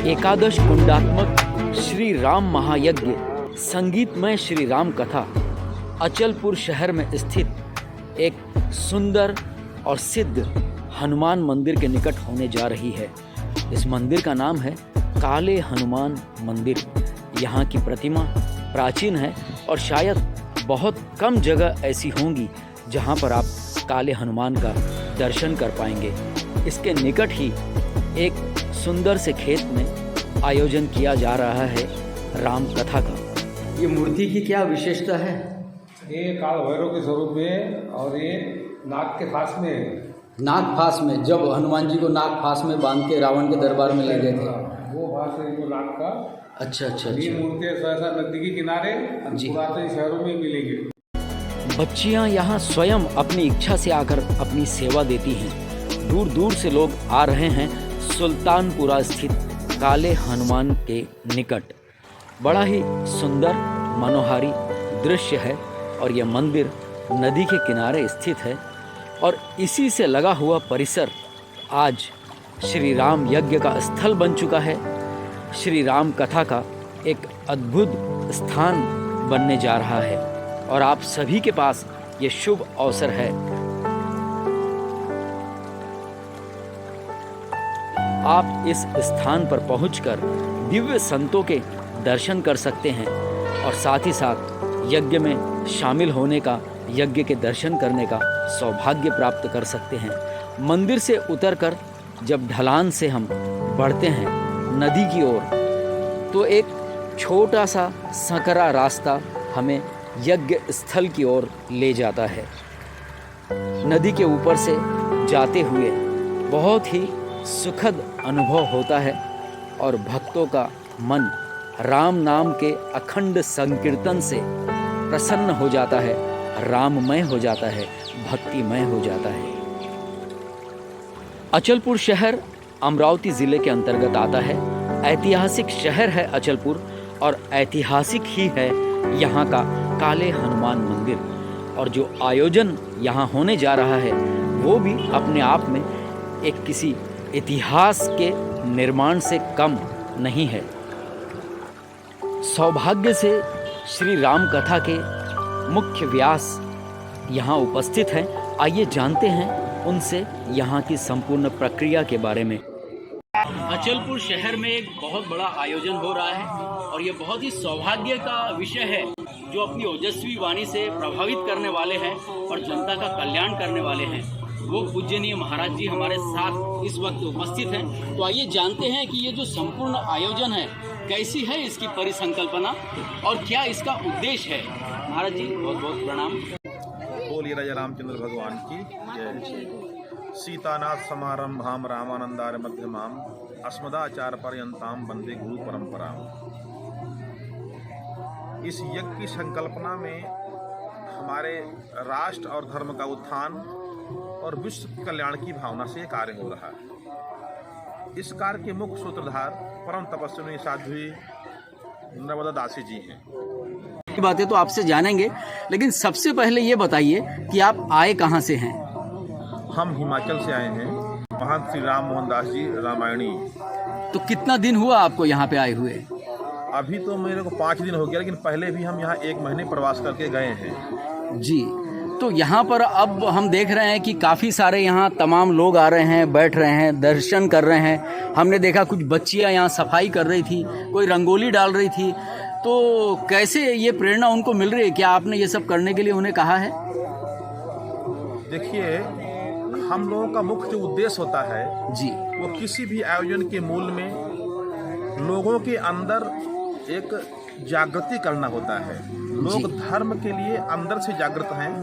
एकादश कुंडात्मक श्री राम महायज्ञ संगीतमय श्री राम कथा अचलपुर शहर में स्थित एक सुंदर और सिद्ध हनुमान मंदिर के निकट होने जा रही है। इस मंदिर का नाम है काले हनुमान मंदिर। यहाँ की प्रतिमा प्राचीन है और शायद बहुत कम जगह ऐसी होंगी जहाँ पर आप काले हनुमान का दर्शन कर पाएंगे। इसके निकट ही एक सुंदर से खेत में आयोजन किया जा रहा है राम कथा का। ये मूर्ति की क्या विशेषता है? ये काल भैरव के स्वरूप में और ये नाग के फांस में है। नाग फांस में, जब हनुमान जी को नाग फांस में बांध के रावण के दरबार में ले गए थे, वो फांस है इनको नाग का। अच्छा। ये मूर्तियाँ सहसा नदी के किनारे पुरातन शहरों में मिलेंगी। बच्चियां यहाँ स्वयं अपनी इच्छा से आकर अपनी सेवा देती हैं। दूर दूर से लोग आ रहे हैं सुल्तानपुरा स्थित काले हनुमान के निकट। बड़ा ही सुंदर मनोहारी दृश्य है और यह मंदिर नदी के किनारे स्थित है और इसी से लगा हुआ परिसर आज श्री राम यज्ञ का स्थल बन चुका है। श्री राम कथा का एक अद्भुत स्थान बनने जा रहा है और आप सभी के पास ये शुभ अवसर है। आप इस स्थान पर पहुंचकर दिव्य संतों के दर्शन कर सकते हैं और साथ ही साथ यज्ञ में शामिल होने का, यज्ञ के दर्शन करने का सौभाग्य प्राप्त कर सकते हैं। मंदिर से उतरकर जब ढलान से हम बढ़ते हैं नदी की ओर तो एक छोटा सा संकरा रास्ता हमें यज्ञ स्थल की ओर ले जाता है। नदी के ऊपर से जाते हुए बहुत ही सुखद अनुभव होता है और भक्तों का मन राम नाम के अखंड संकीर्तन से प्रसन्न हो जाता है, राममय हो जाता है, भक्तिमय हो जाता है। अचलपुर शहर अमरावती ज़िले के अंतर्गत आता है। ऐतिहासिक शहर है अचलपुर और ऐतिहासिक ही है यहाँ का काले हनुमान मंदिर। और जो आयोजन यहाँ होने जा रहा है वो भी अपने आप में एक किसी इतिहास के निर्माण से कम नहीं है। सौभाग्य से श्री राम कथा के मुख्य व्यास यहाँ उपस्थित हैं। आइए जानते हैं उनसे यहाँ की संपूर्ण प्रक्रिया के बारे में। अचलपुर शहर में एक बहुत बड़ा आयोजन हो रहा है और ये बहुत ही सौभाग्य का विषय है। जो अपनी ओजस्वी वाणी से प्रभावित करने वाले हैं और जनता का कल्याण करने वाले हैं वो पूज्यनीय महाराज जी हमारे साथ इस वक्त उपस्थित हैं। तो आइए जानते हैं कि ये जो संपूर्ण आयोजन है कैसी है, इसकी परिसंकल्पना और क्या इसका उद्देश्य है। महाराज जी बहुत बहुत प्रणाम। बोलिए राजा रामचंद्र भगवान की जय। सीतानाथ समारंभाम रामानंदार मध्यमाम अस्मदाचार्य पर्यंताम वंदे गुरु परंपराम। इस यज्ञ की संकल्पना में हमारे राष्ट्र और धर्म का उत्थान और विश्व कल्याण की भावना से कार्य हो रहा है। इस कार्य के मुख्य सूत्रधार परम तपस्वी साध्वी नर्मदा दासी जी हैं। की बातें तो आपसे जानेंगे, लेकिन सबसे पहले ये बताइए कि आप आए कहाँ से हैं? हम हिमाचल से आए हैं। महंत श्री राम मोहन दास जी रामायणी। तो कितना दिन हुआ आपको यहाँ पे आए हुए? अभी तो मेरे को 5 दिन हो गया, लेकिन पहले भी हम यहाँ 1 महीने प्रवास करके गए हैं जी। तो यहाँ पर अब हम देख रहे हैं कि काफ़ी सारे यहाँ तमाम लोग आ रहे हैं, बैठ रहे हैं, दर्शन कर रहे हैं। हमने देखा कुछ बच्चियाँ यहाँ सफाई कर रही थी, कोई रंगोली डाल रही थी। तो कैसे ये प्रेरणा उनको मिल रही है? क्या आपने ये सब करने के लिए उन्हें कहा है? देखिए, हम लोगों का मुख्य उद्देश्य होता है जी, वो किसी भी आयोजन के मूल में लोगों के अंदर एक जागृति करना होता है। लोग धर्म के लिए अंदर से जागृत हैं,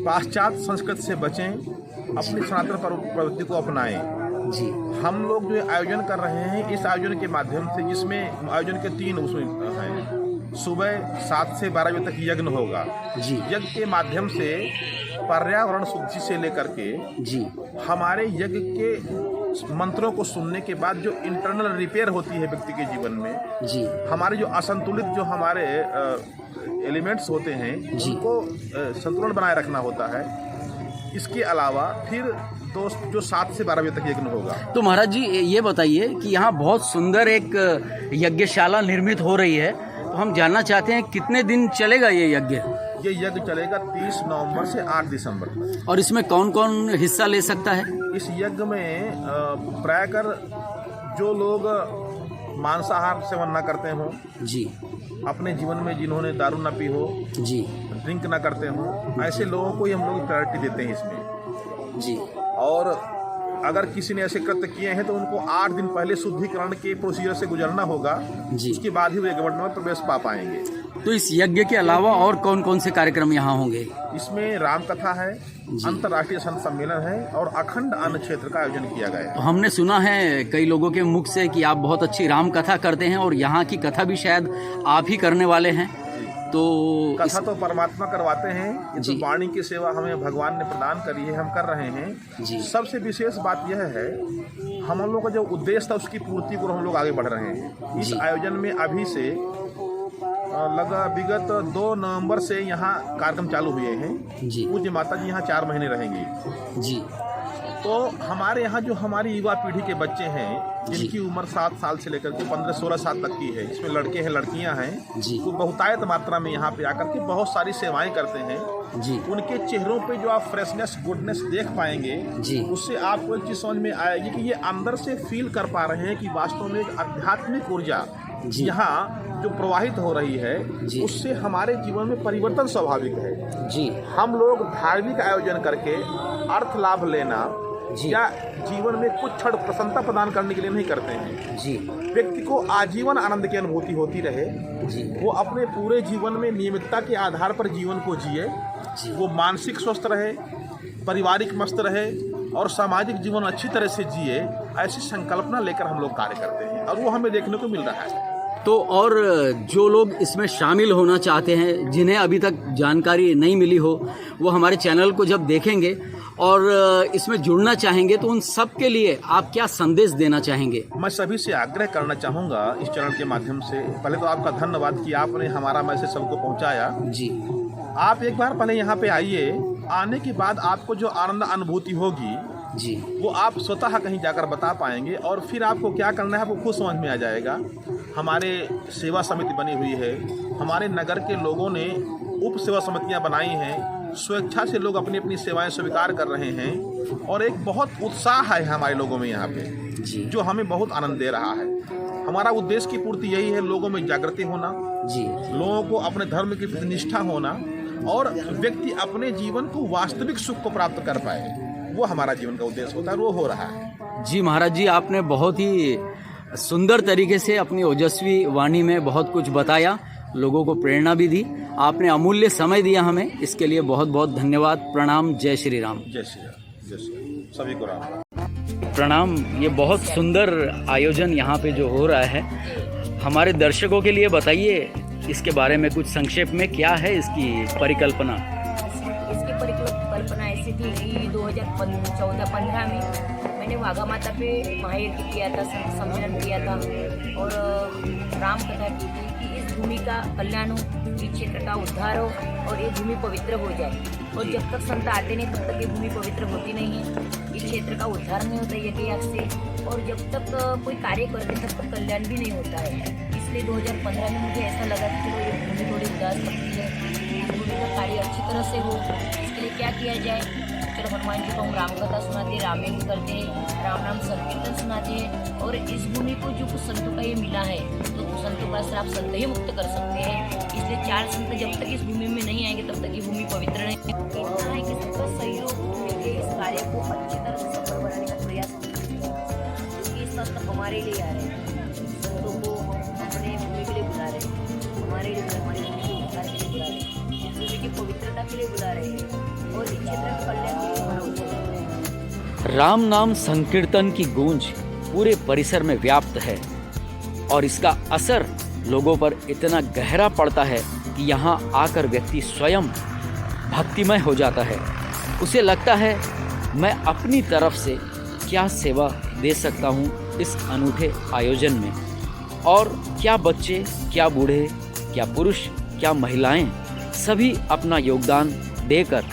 पाश्चात्य संस्कृति से बचें, अपनी सनातन प्रवृत्ति को अपनाएं। जी। हम लोग जो आयोजन कर रहे हैं इस आयोजन के माध्यम से, जिसमें आयोजन के 3 उसमें हैं। सुबह 7 से 12 बजे तक यज्ञ होगा जी। यज्ञ के माध्यम से पर्यावरण शुद्धि से लेकर के जी हमारे यज्ञ के मंत्रों को सुनने के बाद जो इंटरनल रिपेयर होती है व्यक्ति के जीवन में जी, हमारे जो असंतुलित जो हमारे एलिमेंट्स होते हैं उनको संतुलन बनाए रखना होता है। इसके अलावा फिर जो 7 से 12 बजे तक यज्ञ होगा। तो महाराज जी ये बताइए कि यहाँ बहुत सुंदर एक यज्ञशाला निर्मित हो रही है, तो हम जानना चाहते हैं कितने दिन चलेगा ये यज्ञ? ये यज्ञ चलेगा 30 नवंबर से 8 दिसंबर तक। और इसमें कौन कौन हिस्सा ले सकता है? इस यज्ञ में प्रायकर जो लोग मांसाहार सेवन न करते हो जी, अपने जीवन में जिन्होंने दारू न पी हो जी, ड्रिंक ना करते हो, ऐसे लोगों को ही हम लोग प्रायोरिटी देते हैं इसमें जी। और अगर किसी ने ऐसे कृत्य किए हैं तो उनको 8 दिन पहले शुद्धिकरण के प्रोसीजर से गुजरना होगा जी। उसके बाद ही वे यज्ञ में प्रवेश पा पाएंगे। तो इस यज्ञ के अलावा और कौन कौन से कार्यक्रम यहाँ होंगे? इसमें राम कथा है, अंतर्राष्ट्रीय संत सम्मेलन है और अखंड अन्न क्षेत्र का आयोजन किया गया है। तो हमने सुना है कई लोगों के मुख से कि आप बहुत अच्छी राम कथा करते हैं और यहाँ की कथा भी शायद आप ही करने वाले हैं। तो कथा तो परमात्मा करवाते हैं, ये जी। तो वाणी की सेवा हमें भगवान ने प्रदान करी है, हम कर रहे हैं जी। सबसे विशेष बात यह है हम लोग का जो उद्देश्य था उसकी पूर्ति को हम लोग आगे बढ़ रहे हैं। इस जी। आयोजन में अभी से लगा विगत 2 नवंबर से यहाँ कार्यक्रम चालू हुए हैं। जी। पूज्य माता जी यहाँ 4 महीने रहेंगी। जी, तो हमारे यहाँ जो हमारी युवा पीढ़ी के बच्चे हैं जिनकी उम्र 7 साल से लेकर के 15-16 साल तक की है, इसमें लड़के हैं लड़कियां हैं, जी। वो बहुतायत मात्रा में यहाँ पे आकर के बहुत सारी सेवाएं करते हैं। जी, उनके चेहरों पे जो आप फ्रेशनेस गुडनेस देख पाएंगे जी। उससे आपको एक चीज समझ में आएगी कि ये अंदर से फील कर पा रहे हैं कि वास्तव में एक आध्यात्मिक ऊर्जा जी। यहाँ जो प्रवाहित हो रही है जी। उससे हमारे जीवन में परिवर्तन स्वाभाविक है। जी, हम लोग धार्मिक आयोजन करके अर्थ लाभ लेना जी। या जीवन में कुछ क्षण प्रसन्नता प्रदान करने के लिए नहीं करते हैं। जी, व्यक्ति को आजीवन आनंद की अनुभूति होती रहे, जी, वो अपने पूरे जीवन में नियमितता के आधार पर जीवन को जिए, वो मानसिक स्वस्थ रहे, पारिवारिक मस्त रहे और सामाजिक जीवन अच्छी तरह से जिए, ऐसी संकल्पना लेकर हम लोग कार्य करते हैं और वो हमें देखने को मिल रहा है। तो और जो लोग इसमें शामिल होना चाहते हैं, जिन्हें अभी तक जानकारी नहीं मिली हो, वो हमारे चैनल को जब देखेंगे और इसमें जुड़ना चाहेंगे तो उन सब के लिए आप क्या संदेश देना चाहेंगे? मैं सभी से आग्रह करना चाहूँगा इस चैनल के माध्यम से, पहले तो आपका धन्यवाद कि आपने हमारा मैसेज सबको पहुँचाया। जी, आप एक बार पहले यहाँ पे आइए, आने के बाद आपको जो आनंद अनुभूति होगी जी, वो आप स्वतः कहीं जाकर बता पाएंगे और फिर आपको क्या करना है आपको खुद समझ में आ जाएगा। हमारे सेवा समिति बनी हुई है, हमारे नगर के लोगों ने उप सेवा समितियां बनाई हैं, स्वेच्छा से लोग अपनी अपनी सेवाएं स्वीकार कर रहे हैं और एक बहुत उत्साह है हमारे लोगों में यहाँ पे जी, जो हमें बहुत आनंद दे रहा है। हमारा उद्देश्य की पूर्ति यही है, लोगों में जागृति होना, जी, लोगों को अपने धर्म की प्रति निष्ठा होना और व्यक्ति अपने जीवन को वास्तविक सुख को प्राप्त कर पाए, वो हमारा जीवन का उद्देश्य होता है, वो हो रहा है। जी महाराज जी, आपने बहुत ही सुंदर तरीके से अपनी ओजस्वी वाणी में बहुत कुछ बताया, लोगों को प्रेरणा भी दी। आपने अमूल्य समय दिया हमें, इसके लिए बहुत बहुत धन्यवाद। प्रणाम। जय श्री राम। जय श्री राम। जय श्री राम। सभी को राम। प्रणाम। ये बहुत सुंदर आयोजन यहाँ पे जो हो रहा है, हमारे दर्शकों के लिए बताइए इसके बारे में कुछ संक्षेप में, क्या है इसकी परिकल्पना? इसकी परिकल्पना ऐसी थी कि 2014-15 में मैंने वाघा माता पे महायज्ञ किया था, सम्मेलन किया था और राम कथा की थी कि इस भूमि का कल्याण हो, इस क्षेत्र का उद्धार हो और ये भूमि पवित्र हो जाए। और जब तक संत आते नहीं तब तक ये भूमि पवित्र होती नहीं है, इस क्षेत्र का उद्धार नहीं होता यज्ञ याग से, और जब तक कोई कार्य करते तब तक कल्याण भी नहीं होता है। इसलिए 2015 में मुझे ऐसा लगा कि चलो ये भूमि थोड़ी उदास लगती है, इस भूमि का कार्य अच्छी तरह से हो, इसके लिए क्या किया जाए। चलो हनुमान जी को हम राम कथा सुनाते हैं, रामायण करते हैं, राम नाम संकीर्तन सुनाते हैं और इस भूमि को जो कुछ संतों का ये मिला है तो संतों का श्राप संत ही मुक्त कर सकते हैं। इसलिए 4 संत जब तक इस भूमि में नहीं आएंगे तब तक ये भूमि पवित्र नहीं। इतना है कि सबका सहयोग मिलकर इस कार्य को अच्छी तरह से सफल बनाने का प्रयास करेंगे, क्योंकि संत हमारे लिए आ रहे हैं, संतों को अपने भूमि के लिए बुला रहे हैं, हमारे लिए हमारी भूमि के उद्धार के लिए बुला रहे हैं, भूमि की पवित्रता के लिए बुला रहे हैं और इस क्षेत्र का कल्याण के लिए हमारा उद्देश्य है। राम नाम संकीर्तन की गूंज पूरे परिसर में व्याप्त है और इसका असर लोगों पर इतना गहरा पड़ता है कि यहाँ आकर व्यक्ति स्वयं भक्तिमय हो जाता है। उसे लगता है मैं अपनी तरफ से क्या सेवा दे सकता हूँ इस अनूठे आयोजन में, और क्या बच्चे, क्या बूढ़े, क्या पुरुष, क्या महिलाएं, सभी अपना योगदान देकर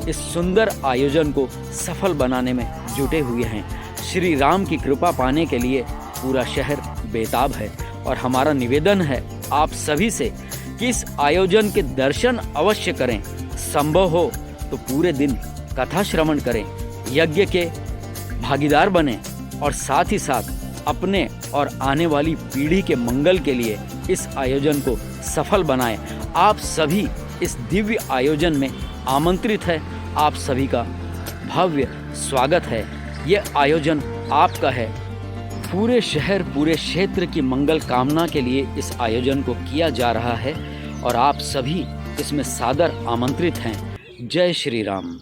इस सुंदर आयोजन को सफल बनाने में जुटे हुए हैं। श्री राम की कृपा पाने के लिए पूरा शहर बेताब है और हमारा निवेदन है आप सभी से कि इस आयोजन के दर्शन अवश्य करें। संभव हो तो पूरे दिन कथा श्रवण करें, यज्ञ के भागीदार बने और साथ ही साथ अपने और आने वाली पीढ़ी के मंगल के लिए इस आयोजन को सफल बनाएं। आप सभी इस दिव्य आयोजन में आमंत्रित है। आप सभी का भव्य स्वागत है। ये आयोजन आपका है। पूरे शहर, पूरे क्षेत्र की मंगल कामना के लिए इस आयोजन को किया जा रहा है और आप सभी इसमें सादर आमंत्रित हैं। जय श्री राम।